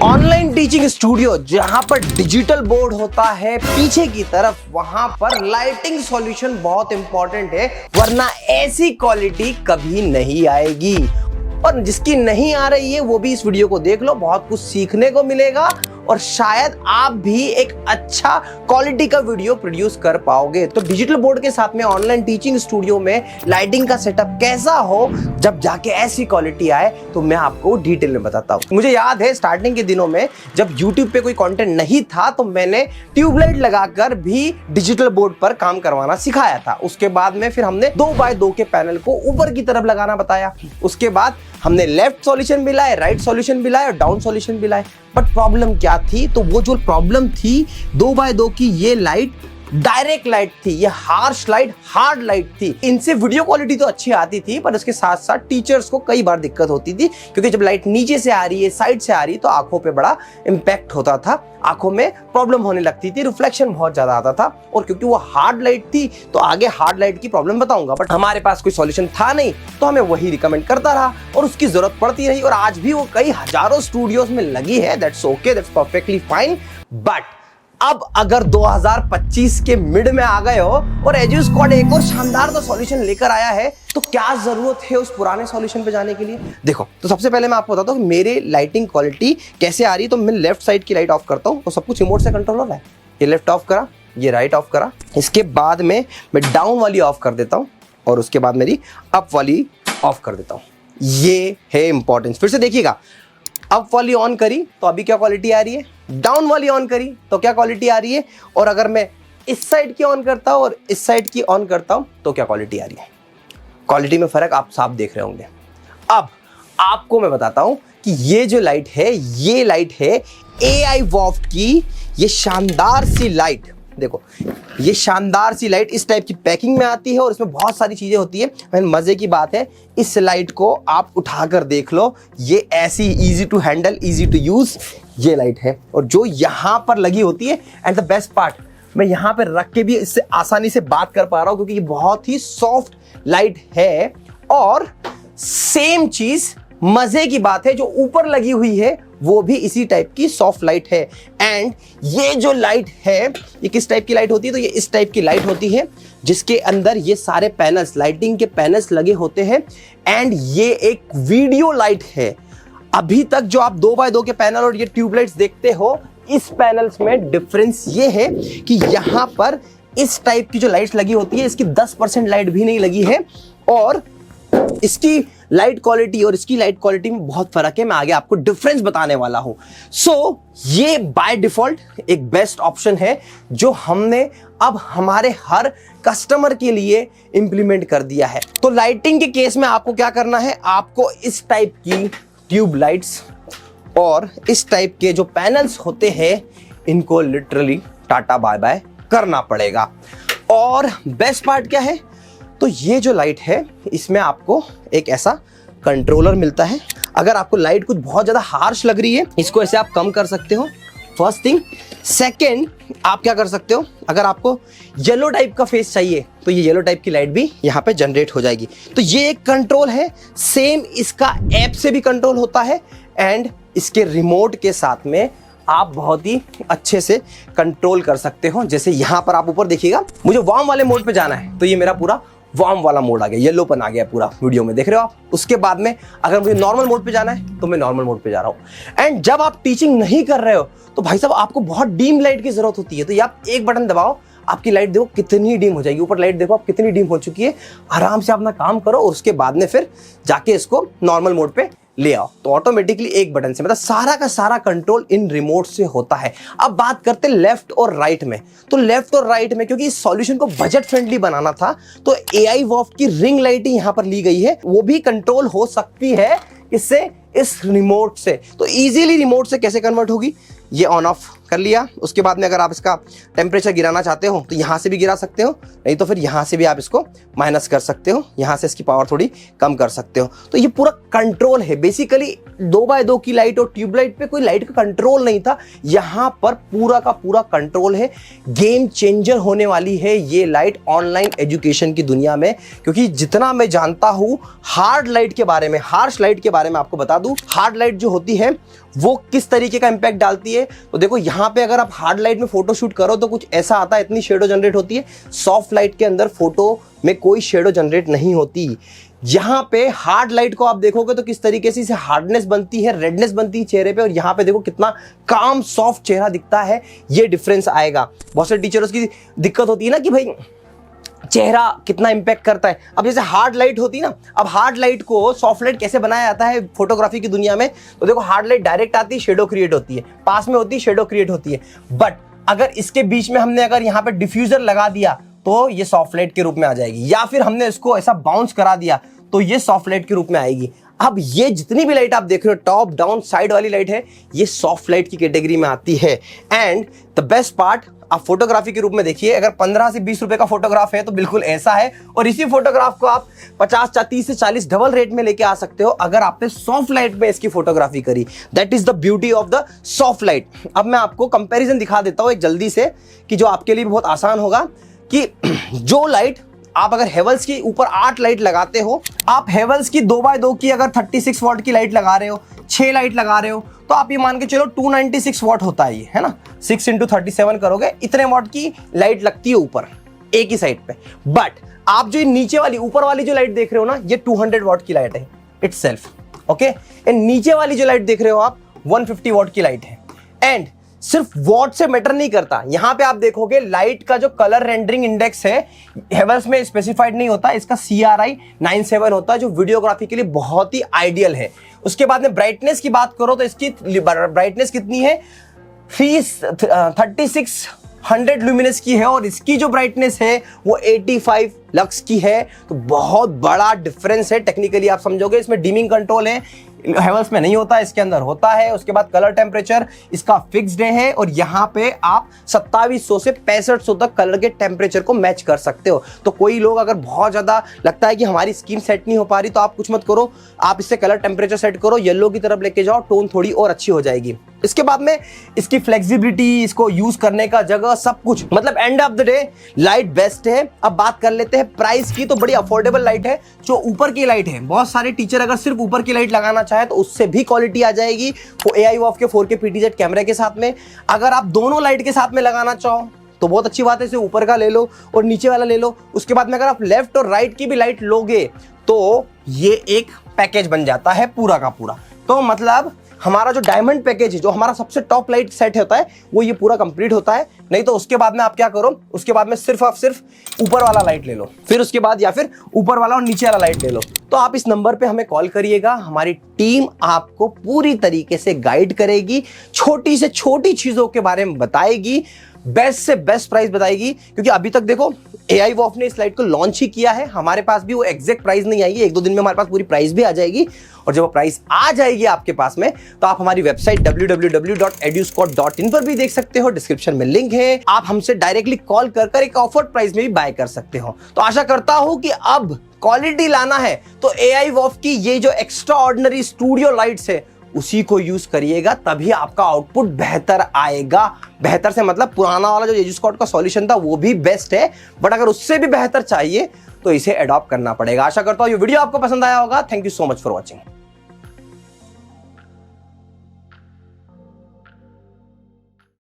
Online teaching studio जहां पर digital board होता है पीछे की तरफ, वहां पर लाइटिंग सॉल्यूशन बहुत इंपॉर्टेंट है, वरना ऐसी क्वालिटी कभी नहीं आएगी। और जिसकी नहीं आ रही है वो भी इस वीडियो को देख लो, बहुत कुछ सीखने को मिलेगा और शायद आप भी एक अच्छा क्वालिटी का वीडियो प्रोड्यूस कर पाओगे। तो डिजिटल बोर्ड के साथ में ऑनलाइन टीचिंग स्टूडियो में लाइटिंग का सेटअप कैसा हो जब जाके ऐसी क्वालिटी आए, तो मैं आपको डिटेल में बताता हूँ। मुझे याद है स्टार्टिंग के दिनों में जब YouTube पे कोई कंटेंट नहीं था तो मैंने ट्यूबलाइट लगाकर भी डिजिटल बोर्ड पर काम करवाना सिखाया था। उसके बाद में फिर हमने 2x2 के पैनल को ऊपर की तरफ लगाना बताया। उसके बाद हमने लेफ्ट सॉल्यूशन भी लाए, राइट सॉल्यूशन भी लाए और डाउन सॉल्यूशन भी लाए। बट प्रॉब्लम क्या थी? तो वो जो प्रॉब्लम थी 2x2 की, ये लाइट डायरेक्ट लाइट थी, ये हार्श लाइट, हार्ड लाइट थी। इनसे वीडियो क्वालिटी तो अच्छी आती थी पर उसके साथ साथ टीचर्स को कई बार दिक्कत होती थी, क्योंकि जब लाइट नीचे से आ रही है, साइड से आ रही है, तो आंखों पे बड़ा इंपैक्ट होता था, आंखों में प्रॉब्लम होने लगती थी, रिफ्लेक्शन बहुत ज्यादा आता था। और क्योंकि वो हार्ड लाइट थी तो आगे हार्ड लाइट की प्रॉब्लम बताऊंगा, बट हमारे पास कोई सॉल्यूशन था नहीं तो हमें वही रिकमेंड करता रहा और उसकी जरूरत पड़ती रही और आज भी वो कई हजारों स्टूडियोज में लगी है। That's okay, that's perfectly fine. But अब अगर 2025 के मिड में आ गए हो और एजू स्क्वाड एक और शानदार तो सॉल्यूशन लेकर आया है, तो क्या जरूरत है उस पुराने सॉल्यूशन पे जाने के लिए? देखो, तो सबसे पहले मैं आपको बताता हूँ मेरे लाइटिंग क्वालिटी कैसे आ रही है। तो मैं लेफ्ट साइड की लाइट ऑफ करता हूँ और सब कुछ रिमोट से कंट्रोल हो रहा है। ये लेफ्ट ऑफ करा, ये राइट ऑफ करा, इसके बाद में मैं डाउन वाली ऑफ कर देता हूँ और उसके बाद मेरी अप वाली ऑफ कर देता हूँ। ये है इंपॉर्टेंस। फिर से देखिएगा, अप वाली ऑन करी तो अभी क्या क्वालिटी आ रही है, डाउन वाली ऑन करी तो क्या क्वालिटी आ रही है, और अगर मैं इस साइड की ऑन करता हूं और इस साइड की ऑन करता हूं तो क्या क्वालिटी आ रही है। क्वालिटी में फर्क आप साफ देख रहे होंगे। अब आपको मैं बताता हूं कि ये जो लाइट है, ये लाइट है AI वॉफ्ट की। ये शानदार सी लाइट देखो, ये शानदार सी लाइट इस टाइप की पैकिंग में आती है और इसमें बहुत सारी चीजें होती है। मजे की बात है, इस लाइट को आप उठाकर देख लो, ये ऐसी easy to handle, easy to use ये लाइट है। और जो यहाँ पर लगी होती है, एंड द बेस्ट पार्ट, मैं यहाँ पे रख के भी इससे आसानी से बात कर पा रहा हूँ क्योंकि ये बहुत ही सॉफ्ट लाइट है। और सेम चीज मजे की बात है, जो ऊपर लगी हुई है वो भी इसी टाइप की सॉफ्ट लाइट है। एंड ये जो लाइट है, ये किस टाइप की लाइट होती है? तो ये इस टाइप की लाइट होती है जिसके अंदर ये सारे पैनल्स, लाइटिंग के पैनल्स लगे होते हैं। एंड ये एक वीडियो लाइट है। अभी तक जो आप 2x2 के पैनल और ये ट्यूबलाइट्स देखते हो, इस पैनल्स में डिफरेंस ये है कि यहां पर इस टाइप की जो लाइट्स लगी होती है, इसकी 10% लाइट भी नहीं लगी है और इसकी लाइट क्वालिटी और इसकी लाइट क्वालिटी में बहुत फर्क है। मैं आगे आपको डिफरेंस बताने वाला हूं। सो ये बाय डिफॉल्ट एक बेस्ट ऑप्शन है जो हमने अब हमारे हर कस्टमर के लिए इंप्लीमेंट कर दिया है। तो लाइटिंग के केस में आपको क्या करना है, आपको इस टाइप की ट्यूब लाइट्स और इस टाइप के जो पैनल्स होते हैं, इनको लिटरली टाटा बाय बाय करना पड़ेगा। और बेस्ट पार्ट क्या है, तो ये जो लाइट है इसमें आपको एक ऐसा कंट्रोलर मिलता है। अगर आपको लाइट कुछ बहुत ज्यादा हार्श लग रही है, इसको ऐसे आप कम कर सकते हो, फर्स्ट थिंग। सेकंड, आप क्या कर सकते हो, अगर आपको येलो टाइप का फेस चाहिए तो ये येलो टाइप की लाइट भी यहाँ पे जनरेट हो जाएगी। तो ये एक कंट्रोल है। सेम इसका ऐप से भी कंट्रोल होता है एंड इसके रिमोट के साथ में आप बहुत ही अच्छे से कंट्रोल कर सकते हो। जैसे यहाँ पर आप ऊपर देखिएगा, मुझे वार्म वाले मोड पे जाना है तो ये मेरा पूरा वार्म वाला मोड आ गया, येलोपन आ गया पूरा वीडियो में, देख रहे हो आप। उसके बाद में अगर मुझे नॉर्मल मोड पे जाना है तो मैं नॉर्मल मोड पे जा रहा हूँ। एंड जब आप टीचिंग नहीं कर रहे हो तो भाई साहब आपको बहुत डीम लाइट की जरूरत होती है। तो ये आप एक बटन दबाओ, आपकी लाइट देखो कितनी डीम हो जाएगी। ऊपर लाइट देखो आप कितनी डीम हो चुकी है। आराम से अपना काम करो और उसके बाद में फिर जाके इसको नॉर्मल मोड पे ले आओ, तो ऑटोमेटिकली एक बटन से, मतलब सारा का सारा कंट्रोल इन रिमोट से होता है। अब बात करते हैं लेफ्ट और राइट में। तो लेफ्ट और राइट में क्योंकि इस सॉल्यूशन को बजट फ्रेंडली बनाना था तो AI वॉफ्ट की रिंग लाइट यहां पर ली गई है, वो भी कंट्रोल हो सकती है इससे, इस रिमोट से। तो इजीली रिमोट से कैसे कन्वर्ट होगी, ये ऑन ऑफ कर लिया। उसके बाद में अगर आप इसका टेम्परेचर गिराना चाहते हो तो यहाँ से भी गिरा सकते हो, नहीं तो फिर यहाँ से भी आप इसको माइनस कर सकते हो, यहाँ से इसकी पावर थोड़ी कम कर सकते हो। तो ये पूरा कंट्रोल है। बेसिकली 2x2 की लाइट और ट्यूबलाइट पे कोई लाइट का कंट्रोल नहीं था, यहाँ पर पूरा का पूरा कंट्रोल है। गेम चेंजर होने वाली है ये लाइट ऑनलाइन एजुकेशन की दुनिया में, क्योंकि जितना मैं जानता हूँ हार्ड लाइट के बारे में, हार्श लाइट के बारे में आपको बता दूं, हार्ड लाइट जो होती है वो किस तरीके का इंपैक्ट डालती है। तो देखो यहाँ पे अगर आप हार्ड लाइट में फोटो शूट करो तो कुछ ऐसा आता है, इतनी शेडो जनरेट होती है। सॉफ्ट लाइट के अंदर फोटो में कोई शेडो जनरेट नहीं होती। यहाँ पे हार्ड लाइट को आप देखोगे तो किस तरीके से इसे हार्डनेस बनती है, रेडनेस बनती है चेहरे पे, और यहाँ पे देखो कितना काम सॉफ्ट चेहरा दिखता है। ये डिफरेंस आएगा। बहुत सारे टीचर्स की दिक्कत होती है ना कि भाई चेहरा कितना इंपैक्ट करता है। अब जैसे हार्ड लाइट होती है ना, अब हार्ड लाइट को सॉफ्ट लाइट कैसे बनाया जाता है फोटोग्राफी की दुनिया में, तो देखो हार्ड लाइट डायरेक्ट आती है, शेडो क्रिएट होती है, पास में होती है, शेडो क्रिएट होती है। बट अगर इसके बीच में हमने अगर यहाँ पे डिफ्यूजर लगा दिया तो ये सॉफ्ट लाइट के रूप में आ जाएगी, या फिर हमने इसको ऐसा बाउंस करा दिया तो ये सॉफ्ट लाइट के रूप में आएगी। अब ये जितनी भी लाइट आप देख रहे हो, टॉप डाउन साइड वाली लाइट है, ये सॉफ्ट लाइट की कैटेगरी में आती है। एंड द बेस्ट पार्ट, आप फोटोग्राफी के रूप में देखिए, अगर 15 से 20 रुपए का फोटोग्राफ है तो बिल्कुल ऐसा है, और इसी फोटोग्राफ को आप 50 30 से 40 डबल रेट में लेके आ सकते हो अगर आपने सॉफ्ट लाइट में इसकी फोटोग्राफी करी। That is the beauty of the soft light. अब मैं आपको कंपैरिजन दिखा देता हूं एक जल्दी से, कि जो आपके लिए भी बहुत आसान होगा, कि जो लाइट आप अगर हेवल्स की ऊपर 8 लाइट लगाते हो, आप हेवल्स की 2x2 की अगर 36 वॉट की लाइट लगा रहे हो, 6 लाइट लगा रहे हो, तो आप ये मान के चलो 296 वॉट होता है ये, है ना। 6 × 37 करोगे, इतने वॉट की लाइट लगती है ऊपर एक ही साइड पे। बट आप जो नीचे वाली, ऊपर वाली जो लाइट देख रहे हो ना, ये 200 वॉट की लाइट है इटसेल्फ, ओके। नीचे वाली जो लाइट देख रहे हो आप, 150 वॉट की लाइट है। एंड सिर्फ वॉट से मैटर नहीं करता, यहां पे आप देखोगे लाइट का जो कलर रेंडरिंग इंडेक्स है हेवल्स में स्पेसिफाइड नहीं होता, इसका CRI 97 होता है, जो वीडियोग्राफी के लिए बहुत ही आइडियल है। उसके बाद में ब्राइटनेस की बात करो तो इसकी ब्राइटनेस कितनी है, 3600 ल्यूमिनस की है, और इसकी जो ब्राइटनेस है वो 85 लक्स की है। तो बहुत बड़ा डिफरेंस है। टेक्निकली आप समझोगे, इसमें डिमिंग कंट्रोल है, हेवल्स में नहीं होता, इसके अंदर होता है। उसके बाद कलर टेम्परेचर इसका फिक्स्ड है, और यहाँ पे आप 2700 से 6500 तक कलर के टेम्परेचर को मैच कर सकते हो। तो कोई लोग अगर बहुत ज्यादा लगता है कि हमारी स्किन सेट नहीं हो पा रही, तो आप कुछ मत करो, आप इससे कलर टेम्परेचर सेट करो, येलो की तरफ लेके जाओ, टोन थोड़ी और अच्छी हो जाएगी। इसके बाद में इसकी फ्लेक्सिबिलिटी, इसको यूज करने का जगह, सब कुछ, मतलब end of the day light best है। अब बात कर लेते हैं प्राइस की, तो बड़ी अफोर्डेबल लाइट है। जो ऊपर की लाइट है, बहुत सारे टीचर अगर सिर्फ ऊपर की लाइट लगाना चाहे तो उससे भी क्वालिटी आ जाएगी, वो AIOF के 4K PTZ कैमरे के साथ में। अगर आप दोनों लाइट के साथ में लगाना चाहो तो बहुत अच्छी बात है, इसे ऊपर का ले लो और नीचे वाला ले लो। उसके बाद में अगर आप लेफ्ट और राइट की भी लाइट लोगे तो ये एक पैकेज बन जाता है पूरा का पूरा। तो मतलब हमारा जो डायमंड पैकेज है, जो हमारा सबसे टॉप लाइट सेट होता है, वो ये पूरा कंप्लीट होता है। नहीं तो उसके बाद में आप क्या करो, उसके बाद में सिर्फ आप सिर्फ ऊपर वाला लाइट ले लो, फिर उसके बाद या फिर ऊपर वाला और नीचे वाला लाइट ले लो। तो आप इस नंबर पे हमें कॉल करिएगा, हमारी टीम आपको पूरी तरीके से गाइड करेगी, छोटी से छोटी चीजों के बारे में बताएगी, बेस्ट से बेस्ट प्राइस बताएगी। क्योंकि अभी तक देखो AIOF ने इस लाइट को लॉन्च ही किया है, हमारे पास भी वो एग्जैक्ट प्राइस नहीं आएगी, 1-2 दिन में हमारे पास पूरी प्राइस भी आ जाएगी। और जब वो प्राइस आ जाएगी आपके पास में, तो आप हमारी वेबसाइट www.eduscott.in पर भी देख सकते हो, डिस्क्रिप्शन में लिंक है। आप हमसे डायरेक्टली कॉल कर एक ऑफर प्राइस में भी बाय कर सकते हो। तो आशा करता हूं कि अब क्वालिटी लाना है तो AIOF की ये जो एक्स्ट्रा ऑर्डिनरी स्टूडियो लाइट्स है उसी को यूज करिएगा, तभी आपका आउटपुट बेहतर आएगा। बेहतर से मतलब पुराना वाला जो एडुस्कॉट का सॉल्यूशन था वो भी बेस्ट है, बट अगर उससे भी बेहतर चाहिए तो इसे अडॉप्ट करना पड़ेगा। आशा करता हूं ये वीडियो आपको पसंद आया होगा। Thank you so much for watching.